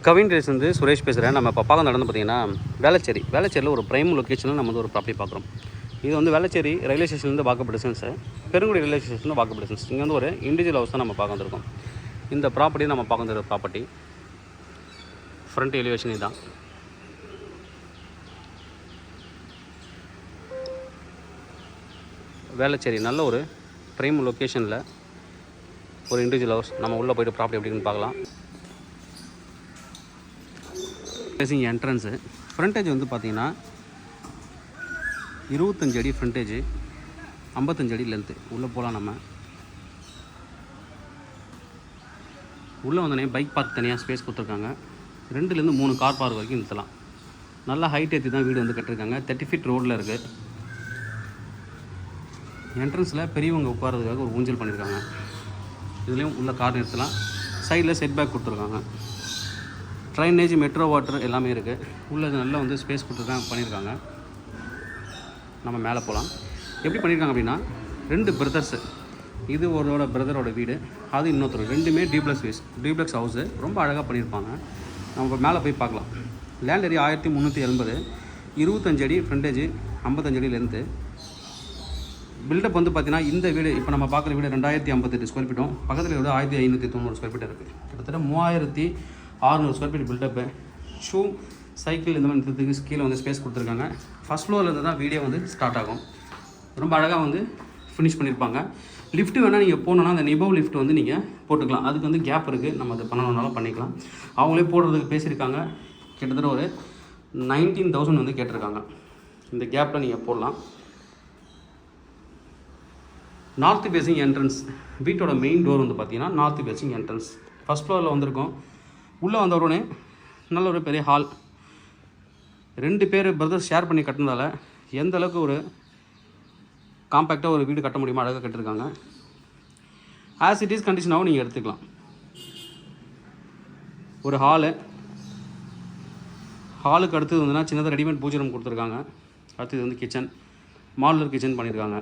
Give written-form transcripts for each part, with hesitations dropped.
Kavin race வந்து சுரேஷ் பேசுகிறேன். நம்ம இப்போ பார்க்க நடந்து பார்த்தீங்கன்னா வேளச்சேரியில் ஒரு ப்ரைம் லொக்கேஷனில் நம்ம வந்து ஒரு ப்ராப்பர்ட்டி பார்க்குறோம். இது வந்து வேளச்சேரி ரயில்வே ஸ்டேஷன்லேருந்து வாக்கபிள் டிஸ்டன்ஸு, பெருங்குடி ரயில்வே ஸ்டேஷன்லேருந்து வாக்கபிள் டிஸ்டன்ஸ். இங்கே வந்து ஒரு இண்டிவிஜுவல் ஹவுஸ் தான் நம்ம பார்க்க வந்திருக்கோம். இந்த ப்ராப்பர்ட்டி நம்ம பார்க்க வந்திருக்க ப்ராப்பர்ட்டி ஃப்ரண்ட் எலிவேஷன் இதுதான். வேளச்சேரி நல்ல ஒரு ப்ரைம் லொக்கேஷனில் ஒரு இண்டிவிஜுவல் ஹவுஸ். நம்ம உள்ளே போய்ட்டு ப்ராப்பர்ட்டி எப்படின்னு பார்க்கலாம். ஃபேஸிங் என்ட்ரன்ஸு ஃப்ரண்டேஜ் வந்து பார்த்திங்கன்னா 25 அடி ஃப்ரண்டேஜ், 55 அடி லென்த்து. உள்ளே போகலாம். நம்ம உள்ளே வந்தோடனே பைக் பார்க் தனியாக ஸ்பேஸ் கொடுத்துருக்காங்க. 2லேருந்து 3 கார் பார்க் வரைக்கும் நிறுத்தலாம். நல்லா ஹைட் ஏற்றி தான் வீடு வந்து கட்டிருக்காங்க. 30 ஃபீட் ரோடில் இருக்குது. என்ட்ரன்ஸில் பெரியவங்க உட்காரதுக்காக ஒரு ஊஞ்சல் பண்ணியிருக்காங்க. இதுலேயும் உள்ள கார் நிறுத்தலாம். சைடில் செட் பேக் கொடுத்துருக்காங்க. ட்ரைனேஜ், மெட்ரோ வாட்டர் எல்லாமே இருக்குது. உள்ளே நல்லா வந்து ஸ்பேஸ் கொடுத்து தான் பண்ணியிருக்காங்க. நம்ம மேலே போகலாம். எப்படி பண்ணியிருக்காங்க அப்படின்னா, 2 பிரதர்ஸு, இது ஒருவோட பிரதரோட வீடு, அது இன்னொருத்தர், 2மே டீப்ளெக்ஸ் ஹவுஸு. ரொம்ப அழகாக பண்ணியிருப்பாங்க. நம்ம மேலே போய் பார்க்கலாம். லேண்ட் ஏரியா 1380, 25 அடி ஃப்ரண்டேஜ், 55 அடி லென்த்து. பில்டப் வந்து பார்த்திங்கன்னா இந்த வீடு இப்போ நம்ம பார்க்குற வீடு 2058 ஸ்கொயர் ஃபீட்டும், பக்கத்தில் விட 1590 ஸ்கொயர் ஃபீட் இருக்குது. கிட்டத்தட்ட 3600 square feet buildup. Shoe, cycle இந்த மாதிரி நிறுத்துறதுக்கு கீழே வந்து ஸ்பேஸ் கொடுத்துருக்காங்க. ஃபஸ்ட் ஃப்ளோரில் இருந்து தான் வீடியோ வந்து ஸ்டார்ட் ஆகும். ரொம்ப அழகாக வந்து ஃபினிஷ் பண்ணியிருப்பாங்க. லிஃப்ட்டு வேணால் நீங்கள் போனோன்னா அந்த நிபவ் லிஃப்ட் வந்து நீங்கள் போட்டுக்கலாம். அதுக்கு வந்து கேப் இருக்குது. நம்ம அதை பண்ணணுன்னாலும் பண்ணிக்கலாம். அவங்களே போடுறதுக்கு பேசியிருக்காங்க. கிட்டத்தட்ட ஒரு 19,000 வந்து கேட்டிருக்காங்க. இந்த கேப்பில் நீங்கள் போடலாம். North facing entrance. வீட்டோட மெயின் டோர் வந்து பார்த்திங்கன்னா நார்த் ஃபேஸிங் என்ட்ரன்ஸ். ஃபஸ்ட் ஃப்ளோரில் வந்திருக்கோம். உள்ளே வந்த உடனே நல்ல ஒரு பெரிய ஹால். 2 பேர் பிரதர்ஸ் ஷேர் பண்ணி கட்டினதால எந்த அளவுக்கு ஒரு காம்பேக்டாக ஒரு வீடு கட்ட முடியுமோ அழகாக கட்டிருக்காங்க. ஆஸ் இட் இஸ் கண்டிஷனாகவும் நீங்கள் எடுத்துக்கலாம். ஒரு ஹாலுக்கு அடுத்தது வந்துன்னா சின்னதாக ரெடிமேட் பூஜை ரூம் கொடுத்துருக்காங்க. அடுத்தது வந்து கிச்சன், மாடுலர் கிச்சன் பண்ணியிருக்காங்க.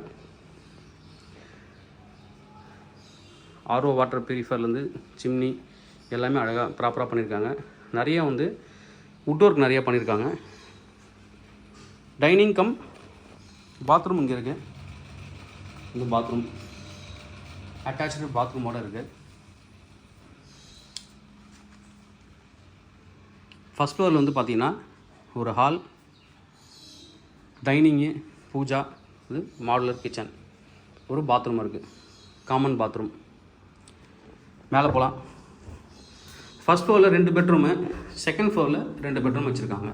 ஆர்ஓ வாட்டர் பியூரிஃபையர்லேருந்து சிம்னி எல்லாமே அழகாக ப்ராப்பராக பண்ணியிருக்காங்க. நிறைய வந்து வுட் ஒர்க் நிறையா பண்ணியிருக்காங்க. டைனிங் கம் பாத்ரூம் இங்கே இருக்குது. இந்த பாத்ரூம் அட்டாச்சு பாத்ரூமோடு இருக்குது. ஃபஸ்ட் ஃப்ளோரில் வந்து பார்த்திங்கன்னா ஒரு ஹால், டைனிங்கு, பூஜா, இது மாடுலர் கிச்சன், ஒரு பாத்ரூம் இருக்குது, காமன் பாத்ரூம். மேலே போகலாம். ஃபஸ்ட் ஃப்ளோரில் 2 பெட்ரூமு, செகண்ட் ஃப்ளோரில் 2 பெட்ரூம் வச்சுருக்காங்க.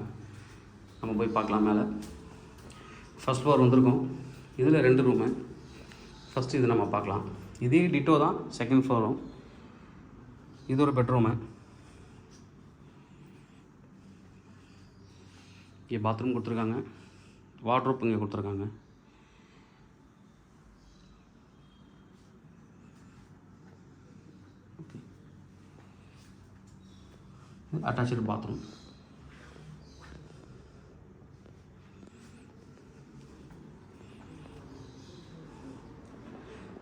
நம்ம போய் பார்க்கலாம். மேலே ஃபஸ்ட் ஃப்ளோர் வந்திருக்கோம். இதில் 2 ரூமு. ஃபஸ்ட்டு இது நம்ம பார்க்கலாம். இதே டிட்டோ தான் செகண்ட் ஃப்ளோரும். இது ஒரு பெட்ரூமு. இங்கே பாத்ரூம் கொடுத்துருக்காங்க. வார்ட்ரோப் இங்கே கொடுத்துருக்காங்க. Attach bathroom.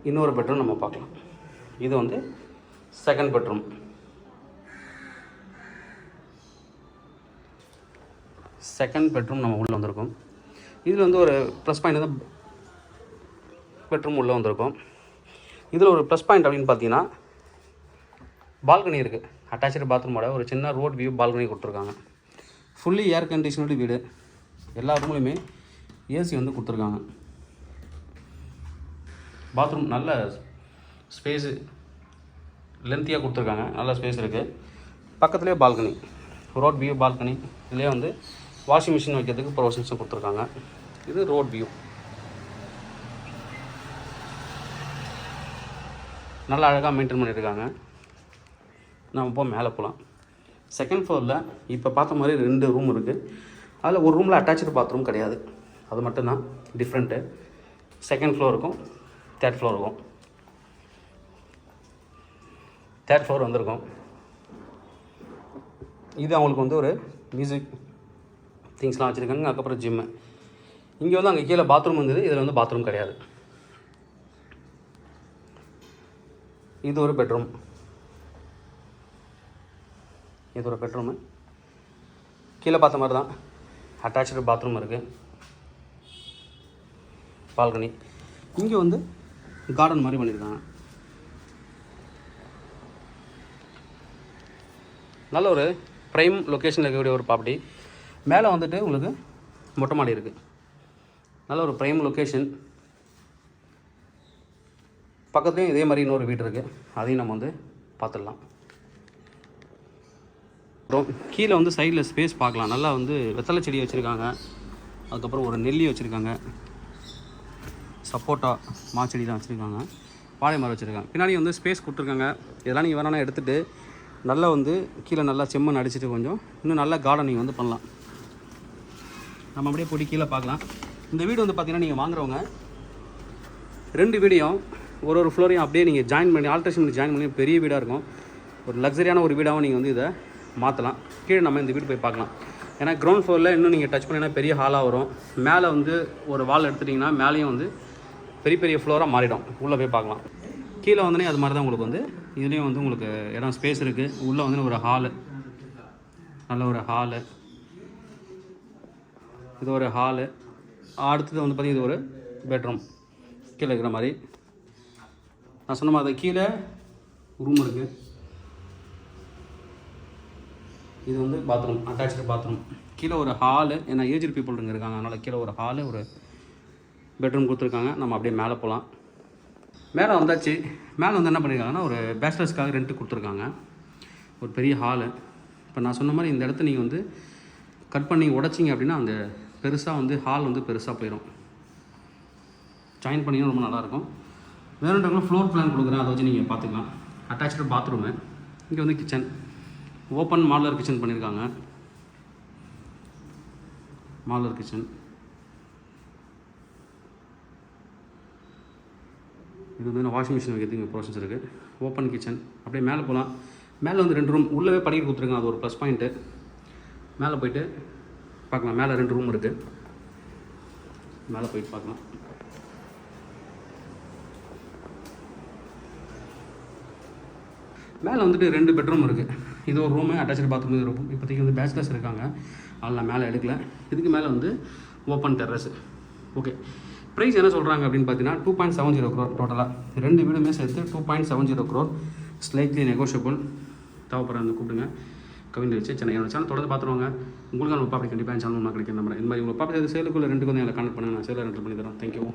இன்னொரு பெட்ரூம் நம்ம பார்க்கலாம். இது வந்து செகண்ட் பெட்ரூம். நம்ம உள்ளே வந்திருக்கோம். இதில் வந்து ஒரு ப்ளஸ் பாயிண்ட் தான் பெட்ரூம் உள்ளே வந்திருக்கோம். இதில் ஒரு ப்ளஸ் பாயிண்ட் அப்படின்னு பார்த்தீங்கன்னா பால்கனி இருக்குது. அட்டாச்சு பாத்ரூமோட ஒரு சின்ன ரோட் வியூ பால்கனி கொடுத்துருக்காங்க. ஃபுல்லி ஏர் கண்டிஷனடு வீடு. எல்லா ரூம்லையுமே ஏசி வந்து கொடுத்துருக்காங்க. பாத்ரூம் நல்ல ஸ்பேஸு, லென்த்தியாக கொடுத்துருக்காங்க. நல்ல ஸ்பேஸ் இருக்குது. பக்கத்துலேயே பால்கனி, ரோட் வியூ பால்கனி. இதுலேயே வந்து வாஷிங் மிஷின் வைக்கிறதுக்கு ப்ரொவிஷன்ஸும் கொடுத்துருக்காங்க. இது ரோட் வியூ. நல்லா அழகாக மெயின்டைன் பண்ணியிருக்காங்க. நம்ம இப்போ மேலே போகலாம். செகண்ட் ஃப்ளோரில் இப்போ பார்த்த மாதிரி 2 ரூம் இருக்குது. அதில் ஒரு ரூமில் அட்டாச்சு பாத்ரூம் கிடையாது. அது மட்டும்தான் டிஃப்ரெண்ட்டு. செகண்ட் ஃப்ளோருக்கும் தேர்ட் ஃப்ளோருக்கும். தேர்ட் ஃப்ளோர் வந்திருக்கும். இது அவங்களுக்கு வந்து ஒரு மியூசிக் திங்ஸ்லாம் வச்சுருக்காங்க. அதுக்கப்புறம் ஜிம்மு. இங்கே வந்து அங்கே கீழே பாத்ரூம் வந்தது. இதில் வந்து பாத்ரூம் கிடையாது. இது ஒரு பெட்ரூம். இது ஒரு பெட்ரூமு. கீழே பார்த்த மாதிரி தான் அட்டாச்சு பாத்ரூம் இருக்குது, பால்கனி. இங்கே வந்து கார்டன் மாதிரி பண்ணியிருக்காங்க. நல்ல ஒரு ப்ரைம் லொக்கேஷனில் இருக்கக்கூடிய ஒரு ப்ராப்பர்ட்டி. மேலே வந்துட்டு உங்களுக்கு மொட்டை மாடி இருக்குது. நல்ல ஒரு ப்ரைம் லொக்கேஷன். பக்கத்துலேயும் இதே மாதிரி இன்னொரு வீடு இருக்குது, அதையும் நம்ம வந்து பார்த்துடலாம். அப்புறம் கீழே வந்து சைடில் ஸ்பேஸ் பார்க்கலாம். நல்லா வந்து வெத்தலை செடி வச்சுருக்காங்க, அதுக்கப்புறம் ஒரு நெல்லி வச்சுருக்காங்க, சப்போட்டா மாச்செடிலாம் வச்சுருக்காங்க, வாழை மரம் வச்சுருக்காங்க. பின்னாடி வந்து ஸ்பேஸ் கொடுத்துருக்காங்க. இதெல்லாம் நீங்கள் வேணால் எடுத்துகிட்டு நல்லா வந்து கீழே நல்லா செம்மண் அடிச்சுட்டு கொஞ்சம் இன்னும் நல்லா கார்டனிங் வந்து பண்ணலாம். நம்ம அப்படியே போய் கீழே பார்க்கலாம். இந்த வீடு வந்து பார்த்திங்கன்னா நீங்கள் வாங்குறவங்க 2 வீடையும் ஒரு ஃப்ளோரையும் அப்படியே நீங்கள் ஜாயின் பண்ணி ஆல்ட்ரேஷன் பண்ணி ஜாயின் பண்ணி பெரிய வீடாக இருக்கும். ஒரு லக்ஸரியான ஒரு வீடாகவும் நீங்கள் வந்து இதை மாற்றலாம். கீழே நம்ம இந்த வீடு போய் பார்க்கலாம். ஏன்னா கிரவுண்ட் ஃப்ளோரில் இன்னும் நீங்கள் டச் பண்ணிங்கன்னா பெரிய ஹாலாக வரும். மேலே வந்து ஒரு வால் எடுத்துட்டிங்கன்னா மேலேயும் வந்து பெரிய பெரிய ஃப்ளோராக மாறிடும். உள்ளே போய் பார்க்கலாம். கீழே வந்தோடனே அது மாதிரி தான் உங்களுக்கு வந்து இதுலேயும் வந்து உங்களுக்கு இடம் ஸ்பேஸ் இருக்குது. உள்ளே வந்து ஒரு ஹாலு, நல்ல ஒரு ஹாலு, இது ஒரு ஹாலு. அடுத்தது வந்து பார்த்திங்கன்னா இது ஒரு பெட்ரூம் கீழே இருக்கிற மாதிரி. நான் சொன்ன மாதிரி கீழே ரூம் இருக்குது. இது வந்து பாத்ரூம், அட்டாச்சு பாத்ரூம். கீழே ஒரு ஹாலு, ஏன்னா ஏஜ்டு பீப்புள் இங்கே இருக்காங்க, அதனால் கீழே ஒரு ஹாலு, ஒரு பெட்ரூம் கொடுத்துருக்காங்க. நம்ம அப்படியே மேலே போகலாம். மேலே வந்தாச்சு. மேலே வந்து என்ன பண்ணியிருக்காங்கன்னா ஒரு பேச்சுலர்ஸ்க்காக ரெண்ட்டு கொடுத்துருக்காங்க, ஒரு பெரிய ஹாலு. இப்போ நான் சொன்ன மாதிரி இந்த இடத்த நீங்கள் வந்து கட் பண்ணி உடைச்சிங்க அப்படின்னா அந்த பெருசாக வந்து ஹால் வந்து பெருசாக போயிடும். ஜாயின் பண்ணிங்கன்னா ரொம்ப நல்லாயிருக்கும். வேணுன்றவங்களும் ஃப்ளோர் பிளான் கொடுக்குறேன், அதை வச்சு நீங்கள் பார்த்துக்கலாம். Attach bathroom. இங்கே வந்து கிச்சன், ஓப்பன் மாடலர் கிச்சன் பண்ணியிருக்காங்க. Modular kitchen. இது வந்து வாஷிங் மிஷின் வைக்கிறதுக்கு இங்கே ப்ரொவிஷன்ஸ் இருக்குது. Open kitchen. அப்படியே மேலே போகலாம். மேலே வந்து 2 ரூம், உள்ளவே படிக்க கொடுத்துருக்காங்க, அது ஒரு ப்ளஸ் பாயிண்ட்டு. மேலே போய்ட்டு பார்க்கலாம். மேலே 2 ரூம் இருக்குது, மேலே போயிட்டு பார்க்கலாம். மேலே வந்துட்டு 2 பெட்ரூம் இருக்குது. இது ஒரு ரூமு, அட்டாச்சு பாத்ரூம். இது ரூம். இப்போதைக்கு வந்து பேச்சுலர்ஸ் இருக்காங்க, அதில் மேலே எடுக்கல. இதுக்கு மேலே வந்து ஓப்பன் டெரஸ். ஓகே, ப்ரைஸ் என்ன சொல்கிறாங்க அப்படின்னு பார்த்தீங்கன்னா 2.70 crore டோட்டலாக. 2 வீடுமே சேர்த்து 2.70 crore. Slightly negotiable. தேவைப்படுற வந்து கூப்பிடுங்க. கவின் வச்சு சென்னை என்னோட சேனல் தொடர்ந்து பார்த்துருவாங்க. உங்களுக்கு நம்ம ப்ராப்பர்ட்டி கண்டிப்பாக சேனல் கிடைக்கும் நம்புறேன். இந்த மாதிரி உங்கள் ப்ராப்பர்ட்டி சேலுக்குள்ள 2 வந்து எங்களை கான்டெக்ட் பண்ணுங்கள். நான் சேலில் ரெண்டு பண்ணி தரேன். தேங்க்யூ.